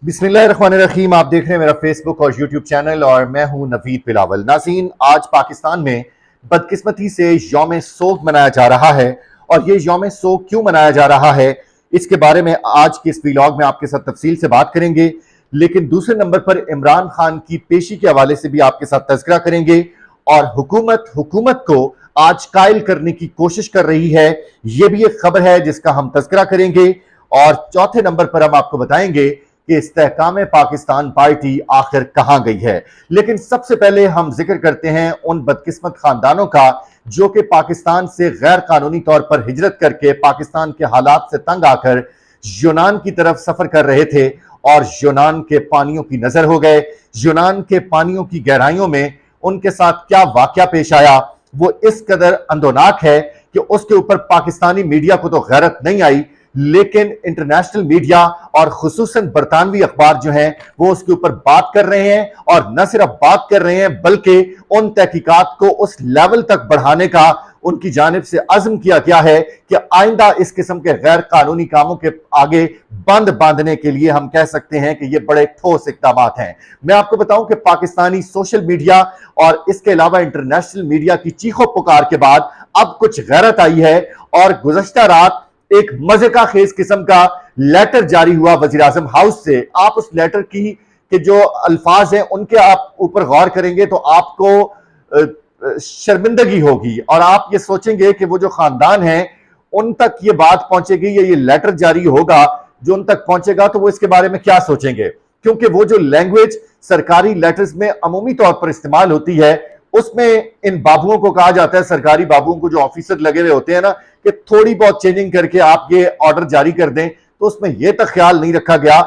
बिस्मिल्लाहिर्रहमानिर्रहीम। आप देख रहे हैं मेरा फेसबुक और यूट्यूब चैनल और मैं हूं नवीद बिलावल। नाज़रीन, आज पाकिस्तान में बदकिस्मती से यौम सोग मनाया जा रहा है और ये यौम सोग क्यों मनाया जा रहा है इसके बारे में आज के इस व्लॉग में आपके साथ तफसील से बात करेंगे। लेकिन दूसरे नंबर पर इमरान खान की पेशी के हवाले से भी आपके साथ तज़किरा करेंगे और हुकूमत को आज कायल करने की कोशिश कर रही है, ये भी एक खबर है जिसका हम तज़किरा करेंगे। और चौथे नंबर पर हम आपको बताएंगे कि इस्तेहकाम पाकिस्तान पार्टी आखिर कहां गई है। लेकिन सबसे पहले हम जिक्र करते हैं उन बदकिस्मत खानदानों का जो कि पाकिस्तान से गैर कानूनी तौर पर हिजरत करके पाकिस्तान के हालात से तंग आकर यूनान की तरफ सफर कर रहे थे और यूनान के पानियों की नजर हो गए। यूनान के पानियों की गहराइयों में उनके साथ क्या वाकया पेश आया वो इस कदर अंदोनाक है कि उसके ऊपर पाकिस्तानी मीडिया को तो गैरत नहीं आई, लेकिन इंटरनेशनल मीडिया और खुसूसन बरतानवी अखबार जो हैं वो उसके ऊपर बात कर रहे हैं और न सिर्फ बात कर रहे हैं बल्कि उन तहकीकात को उस लेवल तक बढ़ाने का उनकी जानिब से अज़्म किया गया है कि आइंदा इस किस्म के गैर कानूनी कामों के आगे बंद बांधने के लिए हम कह सकते हैं कि ये बड़े ठोस इक़दाम हैं। मैं आपको बताऊं कि पाकिस्तानी सोशल मीडिया और इसके अलावा इंटरनेशनल मीडिया की चीखों पुकार के बाद अब कुछ गैरत आई है और गुज़श्ता रात एक मजे का खेज किस्म का लेटर जारी हुआ वजीर आजम हाउस से। आप उस लेटर की के जो अल्फाज हैं उनके आप ऊपर गौर करेंगे तो आपको शर्मिंदगी होगी और आप ये सोचेंगे कि वो जो खानदान है उन तक ये बात पहुंचेगी या ये लेटर जारी होगा जो उन तक पहुंचेगा तो वो इसके बारे में क्या सोचेंगे, क्योंकि वो जो लैंग्वेज सरकारी लेटर्स में अमूमी तौर पर इस्तेमाल होती है उसमें इन बाबुओं को कहा जाता है, सरकारी बाबुओं को जो ऑफिसर लगे हुए होते हैं ना, कि थोड़ी बहुत चेंजिंग करके आप ये ऑर्डर जारी कर दें। तो उसमें यह तक ख्याल नहीं रखा गया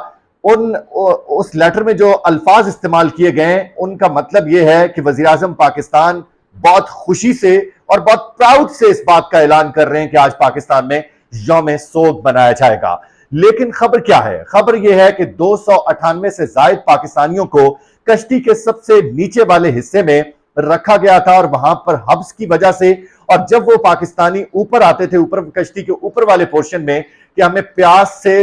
उस लेटर में जो अल्फाज इस्तेमाल किए गए उनका मतलब यह है कि वजीर आजम पाकिस्तान बहुत खुशी से और बहुत प्राउड से इस बात का ऐलान कर रहे हैं कि आज पाकिस्तान में यौम सोग मनाया जाएगा। लेकिन खबर क्या है? खबर यह है कि 298 से जायद पाकिस्तानियों को कश्ती के सबसे नीचे वाले हिस्से में रखा गया था और वहां पर हब्स की वजह से, और जब वो पाकिस्तानी ऊपर आते थे ऊपर कश्ती के ऊपर वाले पोर्शन में कि हमें प्यास से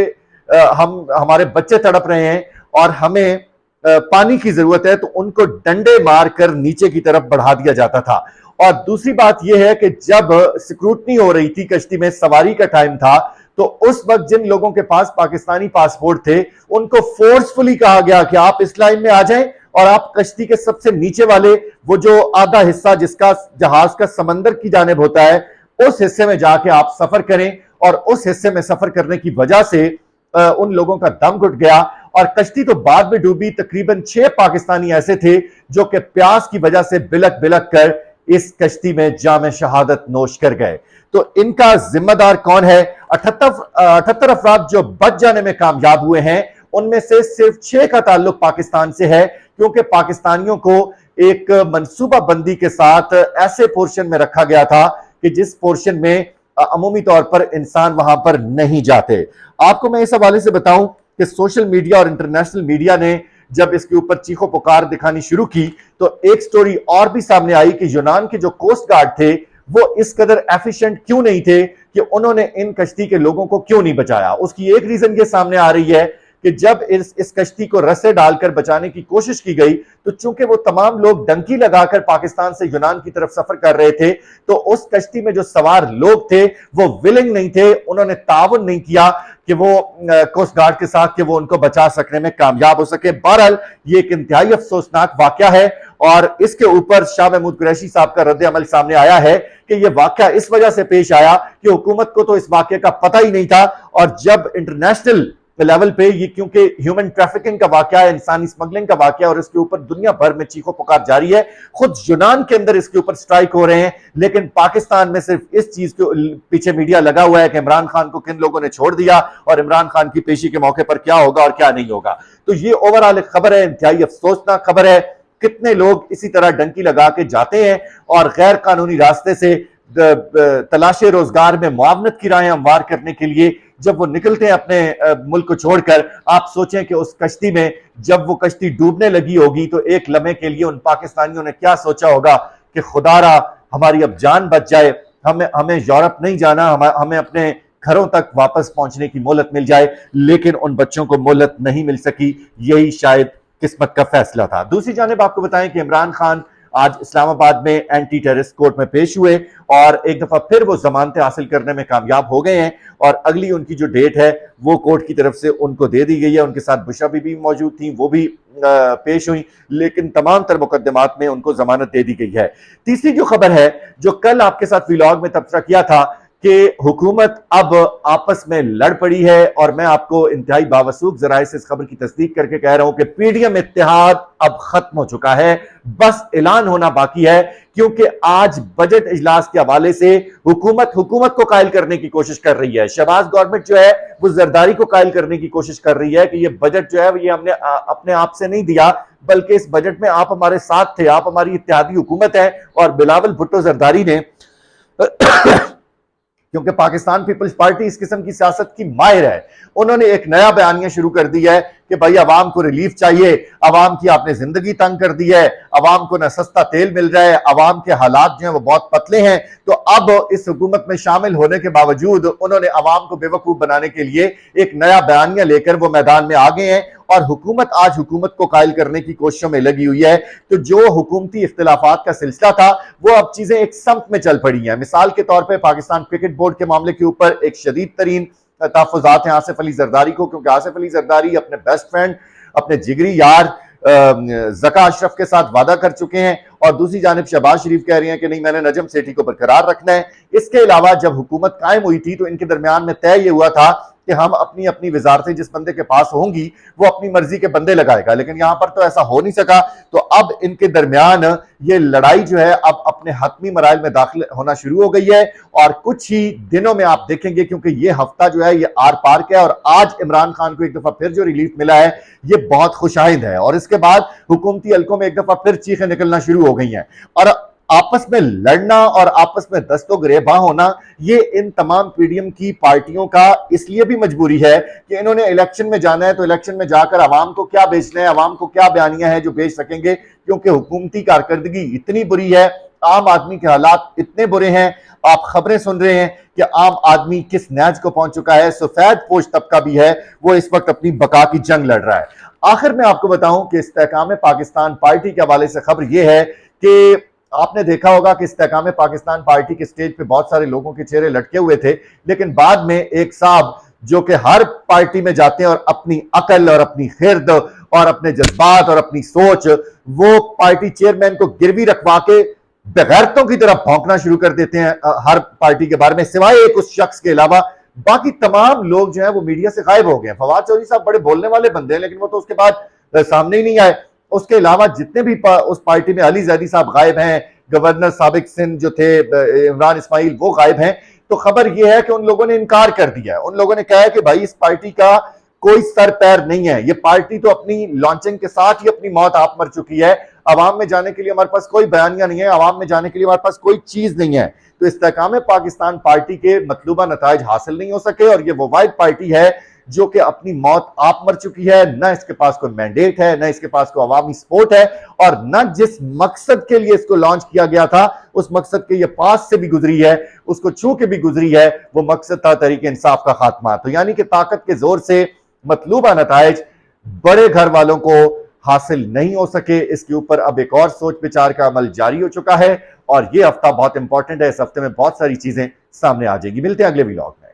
हमारे बच्चे तड़प रहे हैं और हमें पानी की जरूरत है, तो उनको डंडे मारकर नीचे की तरफ बढ़ा दिया जाता था। और दूसरी बात यह है कि जब स्क्रूटनी हो रही थी, कश्ती में सवारी का टाइम था, तो उस वक्त जिन लोगों के पास पाकिस्तानी पासपोर्ट थे उनको फोर्सफुली कहा गया कि आप इस लाइन में आ जाएं और आप कश्ती के सबसे नीचे वाले वो जो आधा हिस्सा जिसका जहाज का समंदर की जानिब होता है उस हिस्से में जाके आप सफर करें। और उस हिस्से में सफर करने की वजह से उन लोगों का दम घुट गया और कश्ती तो बाद में डूबी। तकरीबन 6 पाकिस्तानी ऐसे थे जो कि प्यास की वजह से बिलक बिलक कर इस कश्ती में जाम शहादत नोश कर गए। तो इनका जिम्मेदार कौन है? 78 अफराद जो बच जाने में कामयाब हुए हैं उनमें से सिर्फ 6 का ताल्लुक पाकिस्तान से है, क्योंकि पाकिस्तानियों को एक मंसूबा बंदी के साथ ऐसे पोर्शन में रखा गया था कि जिस पोर्शन में अमूमी तौर पर इंसान वहां पर नहीं जाते। आपको मैं इस हवाले से बताऊं कि सोशल मीडिया और इंटरनेशनल मीडिया ने जब इसके ऊपर चीखों पुकार दिखानी शुरू की तो एक स्टोरी और भी सामने आई कि यूनान के जो कोस्ट गार्ड थे वो इस कदर एफिशिएंट क्यों नहीं थे कि उन्होंने इन कश्ती के लोगों को क्यों नहीं बचाया। उसकी एक रीजन ये सामने आ रही है कि जब इस कश्ती को रस्से डालकर बचाने की कोशिश की गई तो चूंकि वो तमाम लोग डंकी लगाकर पाकिस्तान से यूनान की तरफ सफर कर रहे थे, तो उस कश्ती में जो सवार लोग थे वो विलिंग नहीं थे, उन्होंने ताउन नहीं किया कि वो कोस्ट गार्ड के साथ कि वो उनको बचा सकने में कामयाब हो सके। बहरहाल ये एक इंतहाई अफसोसनाक वाकया है और इसके ऊपर शाह महमूद कुरैशी साहब का रद्द अमल सामने आया है कि यह वाकया इस वजह से पेश आया कि हुकूमत को तो इस वाकये का पता ही नहीं था। और जब इंटरनेशनल लेवल पे ये, क्योंकि ह्यूमन ट्रैफिकिंग का वाकया है, इंसानी स्मगलिंग का वाकया, और इसके ऊपर दुनिया भर में चीखों पुकार जारी है, खुद यूनान के अंदर इसके ऊपर स्ट्राइक हो रहे हैं, लेकिन पाकिस्तान में सिर्फ इस चीज के पीछे मीडिया लगा हुआ है कि इमरान खान को किन लोगों ने छोड़ दिया और इमरान खान की पेशी के मौके पर क्या होगा और क्या नहीं होगा। तो ये ओवरऑल एक खबर है, इंतहाई अफसोसनाक खबर है। कितने लोग इसी तरह डंकी लगा के जाते हैं और गैर कानूनी रास्ते से तलाशे रोजगार में मुआवनत की राहें हमवार करने के लिए जब वो निकलते हैं अपने मुल्क को छोड़कर, आप सोचें कि उस कश्ती में जब वो कश्ती डूबने लगी होगी तो एक लम्हे के लिए उन पाकिस्तानियों ने क्या सोचा होगा कि खुदारा हमारी अब जान बच जाए, हमें यूरोप नहीं जाना, हमें अपने घरों तक वापस पहुंचने की मोहलत मिल जाए, लेकिन उन बच्चों को मोहलत नहीं मिल सकी। यही शायद किस्मत का फैसला था। दूसरी जानिब आपको बताएं कि इमरान खान आज इस्लामाबाद में एंटी टेररिस्ट कोर्ट में पेश हुए और एक दफा फिर वो जमानतें हासिल करने में कामयाब हो गए हैं और अगली उनकी जो डेट है वो कोर्ट की तरफ से उनको दे दी गई है। उनके साथ बुशरा बीबी मौजूद थी, वो भी पेश हुई, लेकिन तमाम तर मुकदमात में उनको जमानत दे दी गई है। तीसरी जो खबर है, जो कल आपके साथ व्लॉग में तबसरा किया था कि हुकूमत अब आपस में लड़ पड़ी है, और मैं आपको इंतहाई बावसूख जराए से इस खबर की तस्दीक करके कह रहा हूं कि पीडीएम इत्तेहाद अब खत्म हो चुका है, बस ऐलान होना बाकी है। क्योंकि आज बजट इजलास के हवाले से हुकूमत को कायल करने की कोशिश कर रही है। शहबाज गवर्नमेंट जो है वो जरदारी को कायल करने की कोशिश कर रही है कि ये बजट जो है ये हमने अपने आप से नहीं दिया, बल्कि इस बजट में आप हमारे साथ थे, आप हमारी इत्तेहादी हुकूमत है। और बिलावल भुट्टो जरदारी ने क्योंकि पाकिस्तान पीपल्स पार्टी इस किस्म की सियासत की माहिर है, उन्होंने एक नया बयानिया शुरू कर दिया है कि भाई अवाम को रिलीफ चाहिए, अवाम की आपने जिंदगी तंग कर दी है, अवाम को न सस्ता तेल मिल रहा है, अवाम के हालात जो है वो बहुत पतले हैं। तो अब इस हुकूमत में शामिल होने के बावजूद उन्होंने अवाम को बेवकूफ बनाने के लिए एक नया बयानिया लेकर वो मैदान में आ गए हैं और हुकूमत आज हुकूमत को कायल करने की कोशिशों में लगी हुई है। तो जो हुकूमती इख्तिलाफात का सिलसिला था वो अब चीजें एक समत में चल पड़ी हैं। मिसाल के तौर पर पाकिस्तान क्रिकेट बोर्ड के मामले के ऊपर एक शदीद तरीन तहफ़्फ़ुज़ात हैं आसिफ अली जरदारी को, क्योंकि आसिफ अली जरदारी अपने बेस्ट फ्रेंड, अपने जिगरी यार ज़का अशरफ के साथ वादा कर चुके हैं, और दूसरी जानिब शहबाज शरीफ कह रही हैं कि नहीं, मैंने नजम सेठी को बरकरार रखना है। इसके अलावा जब हुकूमत कायम हुई थी तो इनके दरमियान में तय ये हुआ था कि हम अपनी अपनी वजारतें जिस बंदे के पास होंगी वो अपनी मर्जी के बंदे लगाएगा, लेकिन यहां पर तो ऐसा हो नहीं सका। तो अब इनके दरमियान ये लड़ाई जो है अब अपने हतमी मराइल में दाखिल होना शुरू हो गई है, और कुछ ही दिनों में आप देखेंगे, क्योंकि ये हफ्ता जो है ये आर पार का है और आज इमरान खान को एक दफा फिर जो रिलीफ मिला है ये बहुत खुशाइंद है। और इसके बाद हुकूमती हलकों में एक दफा फिर चीखें निकलना शुरू हो गई हैं, और आपस में लड़ना और आपस में दस्तो गिरेबां होना ये इन तमाम पीडीएम की पार्टियों का इसलिए भी मजबूरी है कि इन्होंने इलेक्शन में जाना है, तो इलेक्शन में जाकर आवाम को क्या बेचना है, आवाम को क्या बयानियां है जो बेच सकेंगे, क्योंकि हुकूमती कारकर्दगी इतनी बुरी है, आम आदमी के हालात इतने बुरे हैं। आप खबरें सुन रहे हैं कि आम आदमी किस नैज को पहुंच चुका है। सफेद पोश तबका भी है, वो इस वक्त अपनी बका की जंग लड़ रहा है। आखिर में आपको बताऊं कि इस्तेहकाम पाकिस्तान पार्टी के हवाले से खबर यह है कि आपने देखा होगा कि इस्तेहकाम पाकिस्तान पार्टी के स्टेज पे बहुत सारे लोगों के चेहरे लटके हुए थे, लेकिन बाद में एक साहब जो कि हर पार्टी में जाते हैं और अपनी अकल और अपनी खिरद और अपने जज्बात और अपनी सोच वो पार्टी चेयरमैन को गिरवी रखवा के बेगैरतों की तरह भौंकना शुरू कर देते हैं हर पार्टी के बारे में, सिवाय एक उस शख्स के अलावा बाकी तमाम लोग जो है वो मीडिया से गायब हो गए। फवाद चौधरी साहब बड़े बोलने वाले बंदे हैं, लेकिन वो तो उसके बाद सामने ही नहीं आए। उसके अलावा जितने भी उस पार्टी में अली जैदी साहब गायब हैं, गवर्नर साबिक सिंध जो थे इमरान इस्माइल वो गायब हैं। तो खबर यह है कि उन लोगों ने इनकार कर दिया है, उन लोगों ने कहा है कि भाई इस पार्टी का कोई सर पैर नहीं है, ये पार्टी तो अपनी लॉन्चिंग के साथ ही अपनी मौत आप मर चुकी है, अवाम में जाने के लिए हमारे पास कोई बयानिया नहीं है, अवाम में जाने के लिए हमारे पास कोई चीज नहीं है। तो इस्तेहकाम पाकिस्तान पार्टी के मतलूबा नताइज हासिल नहीं हो सके, और ये वो वाहिद पार्टी है जो कि अपनी मौत आप मर चुकी है, न इसके पास कोई मैंडेट है, न इसके पास कोई अवामी सपोर्ट है, और न जिस मकसद के लिए इसको लॉन्च किया गया था उस मकसद के ये पास से भी गुजरी है, उसको छू के भी गुजरी है। वो मकसद था तहरीक इंसाफ का खात्मा। तो यानी कि ताकत के जोर से मतलूबा नताइज बड़े घर वालों को हासिल नहीं हो सके। इसके ऊपर अब एक और सोच विचार का अमल जारी हो चुका है, और ये हफ्ता बहुत इंपॉर्टेंट है। इस हफ्ते में बहुत सारी चीजें सामने आ जाएगी। मिलते हैं अगले व्लॉग में।